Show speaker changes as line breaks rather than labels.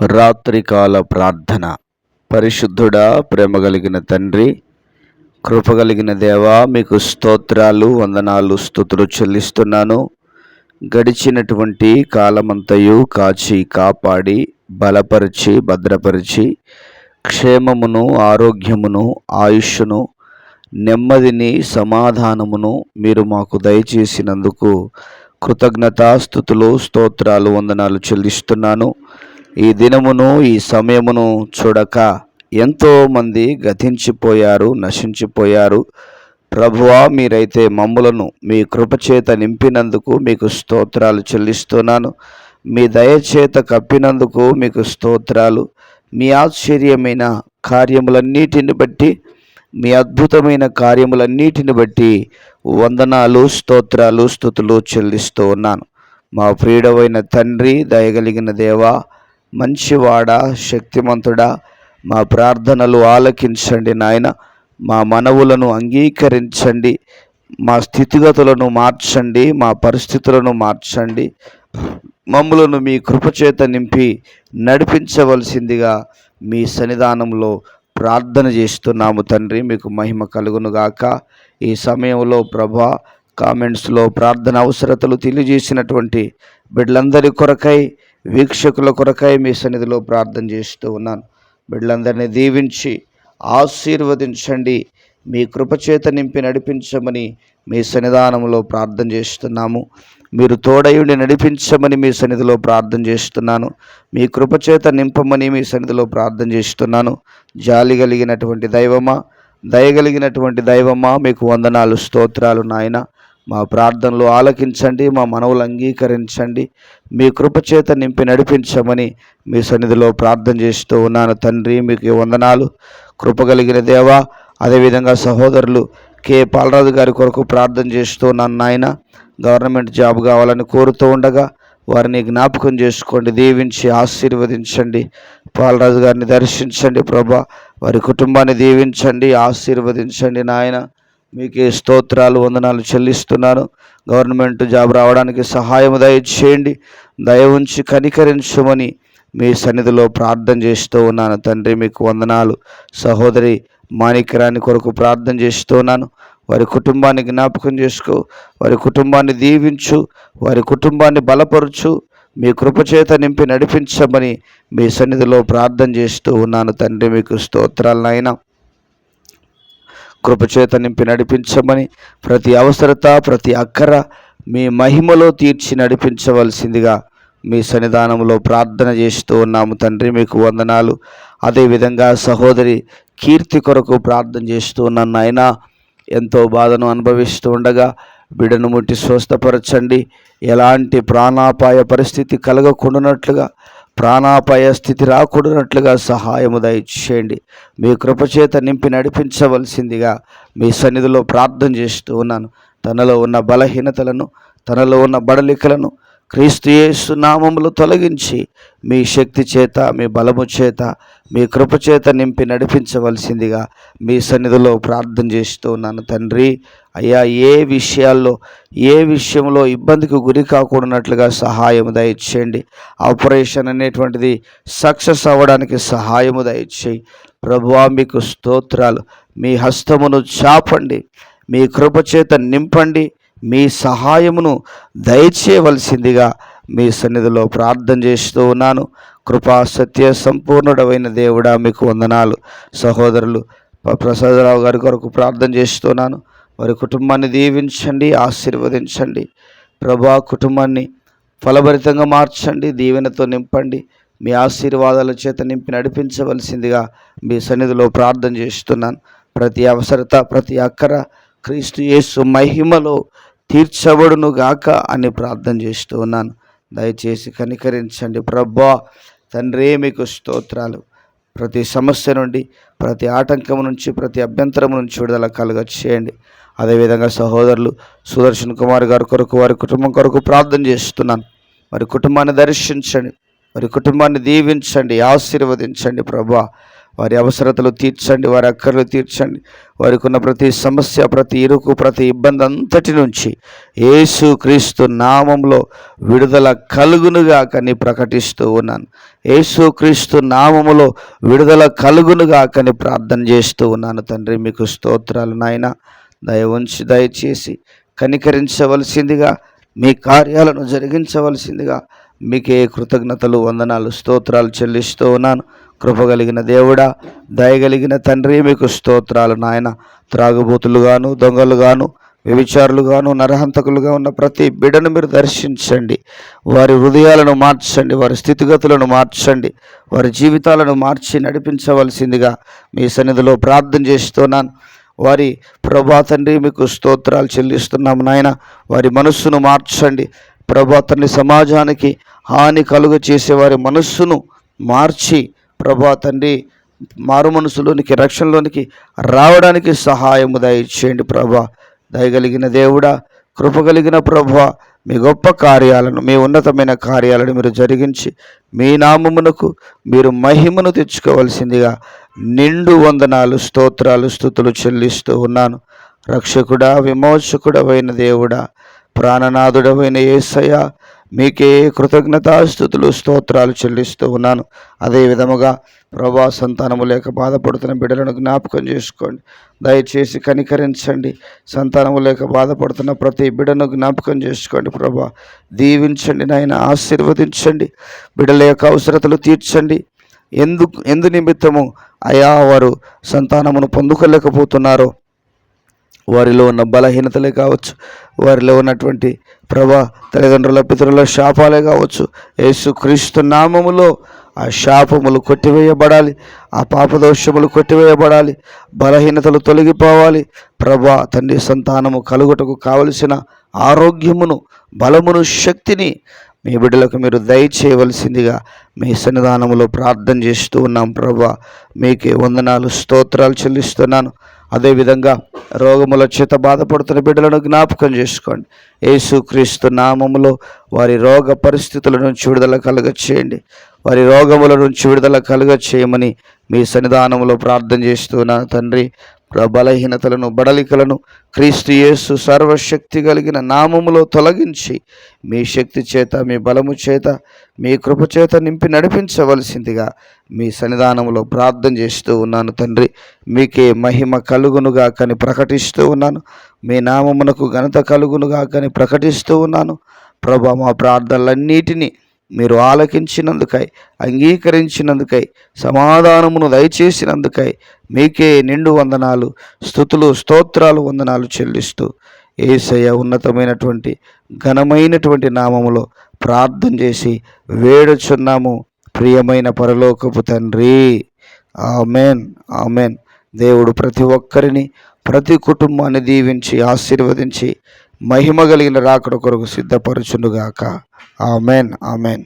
రాత్రికాల ప్రార్థన. పరిశుద్ధుడా, ప్రేమ కలిగిన తండ్రి, కృపగలిగిన దేవా, మీకు స్తోత్రాలు, వందనాలు, స్తుతులు చెల్లిస్తున్నాను. గడిచినటువంటి కాలమంతయు కాచి కాపాడి బలపరిచి భద్రపరిచి క్షేమమును, ఆరోగ్యమును, ఆయుష్ను, నెమ్మదిని, సమాధానమును మీరు మాకు దయచేసినందుకు కృతజ్ఞతాస్తుతులు, స్తోత్రాలు, వందనాలు చెల్లిస్తున్నాను. ఈ దినమును, ఈ సమయమును చూడక ఎంతోమంది గతించిపోయారు, నశించిపోయారు. ప్రభువా, మీరైతే మమ్ములను మీ కృపచేత నింపినందుకు మీకు స్తోత్రాలు చెల్లిస్తున్నాను. మీ దయచేత కప్పినందుకు మీకు స్తోత్రాలు. మీ ఆశ్చర్యమైన కార్యములన్నిటిని బట్టి, మీ అద్భుతమైన కార్యములన్నిటిని బట్టి వందనాలు, స్తోత్రాలు, స్తుతులు చెల్లిస్తూ ఉన్నాను. మా ప్రియుడవైన తండ్రి, దయగలిగిన దేవా, మంచివాడా, శక్తిమంతుడా, మా ప్రార్థనలు ఆలకించండి నాయన. మా మనవులను అంగీకరించండి. మా స్థితిగతులను మార్చండి, మా పరిస్థితులను మార్చండి. మమ్ములను మీ కృపచేత నింపి నడిపించవలసిందిగా మీ సన్నిధానంలో ప్రార్థన చేస్తున్నాము తండ్రి. మీకు మహిమ కలుగునుగాక. ఈ సమయంలో ప్రభా, కామెంట్స్లో ప్రార్థన అవసరతలు తెలియజేసినటువంటి బిడ్డలందరి కొరకై, వీక్షకుల కొరకై మీ సన్నిధిలో ప్రార్థన చేస్తూ ఉన్నాను. బిడ్డలందరినీ దీవించి ఆశీర్వదించండి, మీ కృపచేత నింపి నడిపించమని మీ సన్నిధానంలో ప్రార్థన చేస్తున్నాము. మీరు తోడయుండి నడిపించమని మీ సన్నిధిలో ప్రార్థన చేస్తున్నాను. మీ కృపచేత నింపమని మీ సన్నిధిలో ప్రార్థన చేస్తున్నాను. జాలి కలిగినటువంటి దైవమా, దయగలిగినటువంటి దైవమా, మీకు వందనాలు, స్తోత్రాలు నాయన. మా ప్రార్థనలు ఆలకించండి, మా మనవులు అంగీకరించండి, మీ కృపచేత నింపి నడిపించమని మీ సన్నిధిలో ప్రార్థన చేస్తూ ఉన్నాను తండ్రి. మీకు వందనాలు. కృపగలిగిన దేవా, అదేవిధంగా సహోదరులు కె పాలరాజు గారి కొరకు ప్రార్థన చేస్తూ ఉన్నాను నాయన. గవర్నమెంట్ జాబ్ కావాలని కోరుతూ ఉండగా వారిని జ్ఞాపకం చేసుకోండి, దీవించి ఆశీర్వదించండి. పాలరాజు గారిని దర్శించండి ప్రభా, వారి కుటుంబాన్ని దీవించండి, ఆశీర్వదించండి నాయన. మీకే స్తోత్రాలు, వందనాలు చెల్లిస్తున్నాను. గవర్నమెంట్ జాబ్ రావడానికి సహాయం దయచేయండి, దయ ఉంచి కనికరించమని మీ సన్నిధిలో ప్రార్థన చేస్తూ ఉన్నాను తండ్రి. మీకు వందనాలు. సహోదరి మాణిక్యరాణి కొరకు ప్రార్థన చేస్తూ ఉన్నాను. వారి కుటుంబాన్ని జ్ఞాపకం చేసుకో, వారి కుటుంబాన్ని దీవించు, వారి కుటుంబాన్ని బలపరుచు, మీ కృపచేత నింపి నడిపించమని మీ సన్నిధిలో ప్రార్థన చేస్తూ ఉన్నాను తండ్రి. మీకు స్తోత్రాలు నాయన. కృపచేత నింపి నడిపించమని, ప్రతి అవసరత, ప్రతి అక్కర మీ మహిమలో తీర్చి నడిపించవలసిందిగా మీ సన్నిధానంలో ప్రార్థన చేస్తూ ఉన్నాము తండ్రి. మీకు వందనాలు. అదేవిధంగా సహోదరి కీర్తి కొరకు ప్రార్థన చేస్తూ ఉన్నాను నాయన. ఎంతో బాధను అనుభవిస్తూ ఉండగా బిడ్డను ముట్టి స్వస్థపరచండి. ఎలాంటి ప్రాణాపాయ పరిస్థితి కలగకుండానట్లుగా, ప్రాణాపాయ స్థితి రాకూడనట్లుగా సహాయము దయచేయండి. మీ కృపచేత నింపి నడిపించవలసిందిగా మీ సన్నిధిలో ప్రార్థన చేస్తూ ఉన్నాను. తనలో ఉన్న బలహీనతలను, తనలో ఉన్న బడలికలను క్రీస్తు యేసు నామములో తొలగించి మీ శక్తి చేత, మీ బలము చేత, మీ కృపచేత నింపి నడిపించవలసిందిగా మీ సన్నిధిలో ప్రార్థన చేస్తూ ఉన్నాను తండ్రి. అయ్యా, ఏ విషయంలో ఇబ్బందికి గురి కాకూడనట్లుగా సహాయము దయచేయండి. ఆపరేషన్ అనేటువంటిది సక్సెస్ అవ్వడానికి సహాయము దయచేయి ప్రభువా. మీకు స్తోత్రాలు. మీ హస్తమును చాపండి, మీ కృపచేత నింపండి, మీ సహాయమును దయచేయవలసిందిగా మీ సన్నిధిలో ప్రార్థన చేస్తూ ఉన్నాను. కృపా సత్య సంపూర్ణుడమైన దేవుడా, మీకు వందనాలు. సహోదరులు ప్రసాదరావు గారి కొరకు ప్రార్థన చేస్తున్నాను. వారి కుటుంబాన్ని దీవించండి, ఆశీర్వదించండి ప్రభా. కుటుంబాన్ని ఫలభరితంగా మార్చండి, దీవెనతో నింపండి, మీ ఆశీర్వాదాల చేత నింపి నడిపించవలసిందిగా మీ సన్నిధిలో ప్రార్థన చేస్తున్నాను. ప్రతి అవసరత, ప్రతి అక్కర క్రీస్తు యేసు మహిమలో తీర్చబడును గాక అని ప్రార్థన చేస్తూ ఉన్నాను. దయచేసి కనికరించండి ప్రభా. తండ్రి, మీకు స్తోత్రాలు. ప్రతి సమస్య నుండి, ప్రతి ఆటంకం నుంచి, ప్రతి అభ్యంతరం నుంచి విడుదల కలుగ చేయండి. అదేవిధంగా సహోదరులు సుదర్శన్ కుమార్ గారి కొరకు, వారి కుటుంబం కొరకు ప్రార్థన చేస్తున్నాను. వారి కుటుంబాన్ని దర్శించండి, వారి కుటుంబాన్ని దీవించండి, ఆశీర్వదించండి ప్రభా. వారి అవసరతలు తీర్చండి, వారి అక్కర్లు తీర్చండి. వారికి ఉన్న ప్రతి సమస్య, ప్రతి ఇరుకు, ప్రతి ఇబ్బంది అంతటి నుంచి యేసు క్రీస్తు నామంలో విడుదల కలుగునుగాక అని ప్రకటిస్తూ ఉన్నాను. యేసు క్రీస్తు నామములో విడుదల కలుగునుగాక అని ప్రార్థన చేస్తూ ఉన్నాను. తండ్రి మీకు స్తోత్రాలు నాయన. దయ ఉంచి దయచేసి కనికరించవలసిందిగా, మీ కార్యాలను జరిగించవలసిందిగా మీకే కృతజ్ఞతలు, వందనాలు, స్తోత్రాలు చెల్లిస్తూ ఉన్నాను. కృపగలిగిన దేవుడా, దయగలిగిన తండ్రి మీకు స్తోత్రాలు నాయన. త్రాగుబోతులుగాను, దొంగలుగాను, వ్యభిచారులుగాను, నరహంతకులుగా ఉన్న ప్రతి బిడ్డను మీరు దర్శించండి. వారి హృదయాలను మార్చండి, వారి స్థితిగతులను మార్చండి, వారి జీవితాలను మార్చి నడిపించవలసిందిగా మీ సన్నిధిలో ప్రార్థన చేస్తున్నాను. వారి ప్రభా తండ్రి మీకు స్తోత్రాలు చెల్లిస్తున్నాము నాయన. వారి మనస్సును మార్చండి ప్రభా తండ్రి. సమాజానికి హాని కలుగ చేసే వారి మనస్సును మార్చి ప్రభా తండ్రి మారు మనసులోనికి, రక్షణలోనికి రావడానికి సహాయము దయచేయండి ప్రభా. దయగలిగిన దేవుడా, కృపగలిగిన ప్రభా, మీ గొప్ప కార్యాలను, మీ ఉన్నతమైన కార్యాలను మీరు జరిగించి మీ నామమునకు మీరు మహిమను తెచ్చుకోవలసిందిగా నిండు వందనాలు, స్తోత్రాలు, స్తుతులు చెల్లిస్తూ ఉన్నాను. రక్షకుడా, విమోచకుడవైన దేవుడా, ప్రాణనాథుడవైన యేసయ్య, మీకే కృతజ్ఞతాస్తుతులు, స్తోత్రాలు చెల్లిస్తూ ఉన్నాను. అదే విధముగా ప్రభా, సంతానము లేక బాధపడుతున్న బిడ్డలను జ్ఞాపకం చేసుకోండి, దయచేసి కనికరించండి. సంతానము లేక బాధపడుతున్న ప్రతి బిడ్డను జ్ఞాపకం చేసుకోండి ప్రభా. దీవించండి నాయన, ఆశీర్వదించండి. బిడ్డల యొక్క అవసరతలు తీర్చండి. ఎందు నిమిత్తము అయా వారు సంతానమును పొందుకోలేకపోతున్నారో, వారిలో ఉన్న బలహీనతలే కావచ్చు, వారిలో ఉన్నటువంటి ప్రభా తల్లిదండ్రుల, పితరుల శాపాలే కావచ్చు, యేసుక్రీస్తు నామములో ఆ శాపములు కొట్టివేయబడాలి, ఆ పాపదోషములు కొట్టివేయబడాలి, బలహీనతలు తొలగిపోవాలి ప్రభా తండ్రి. సంతానము కలుగుటకు కావలసిన ఆరోగ్యమును, బలమును, శక్తిని మీ బిడ్డలకు మీరు దయచేయవలసిందిగా మీ సన్నిధానములో ప్రార్థన చేస్తూ ఉన్నాం ప్రభా. మీకే వందనాలు, స్తోత్రాలు చెల్లిస్తున్నాను. అదేవిధంగా రోగముల చేత బాధపడుతున్న బిడ్డలను జ్ఞాపకం చేసుకోండి. యేసుక్రీస్తు నామములో వారి రోగ పరిస్థితుల నుంచి విడుదల కలుగ చేయండి, వారి రోగముల నుంచి విడుదల కలుగ చేయమని మీ సన్నిధానంలో ప్రార్థన చేస్తున్నాను తండ్రి. బలహీనతలను, బడలికలను క్రీస్తు యేసు సర్వశక్తి కలిగిన నామములో తొలగించి మీ శక్తి చేత, మీ బలము చేత, మీ కృప చేత నింపి నడిపించవలసిందిగా మీ సన్నిధానంలో ప్రార్థన చేస్తూ ఉన్నాను తండ్రి. మీకే మహిమ కలుగునుగా కని ప్రకటిస్తూ ఉన్నాను. మీ నామమునకు ఘనత కలుగునుగా కని ప్రకటిస్తూ ఉన్నాను ప్రభా. మా ప్రార్థనలన్నిటినీ మీరు ఆలకించినందుకై, అంగీకరించినందుకై, సమాధానమును దయచేసినందుకై మీకే నిండు వందనాలు, స్తుతులు, స్తోత్రాలు, వందనాలు చెల్లిస్తూ యేసయ్య ఉన్నతమైనటువంటి ఘనమైనటువంటి నామములో ప్రార్థన చేసి వేడుచున్నాము ప్రియమైన పరలోకపు తండ్రి. Amen, amen. దేవుడు ప్రతి ఒక్కరిని, ప్రతి కుటుంబాన్ని దీవించి ఆశీర్వదించి మహిమ కలిగిన రాకడ కొరకు సిద్ధపరచునుగాక. Amen, amen.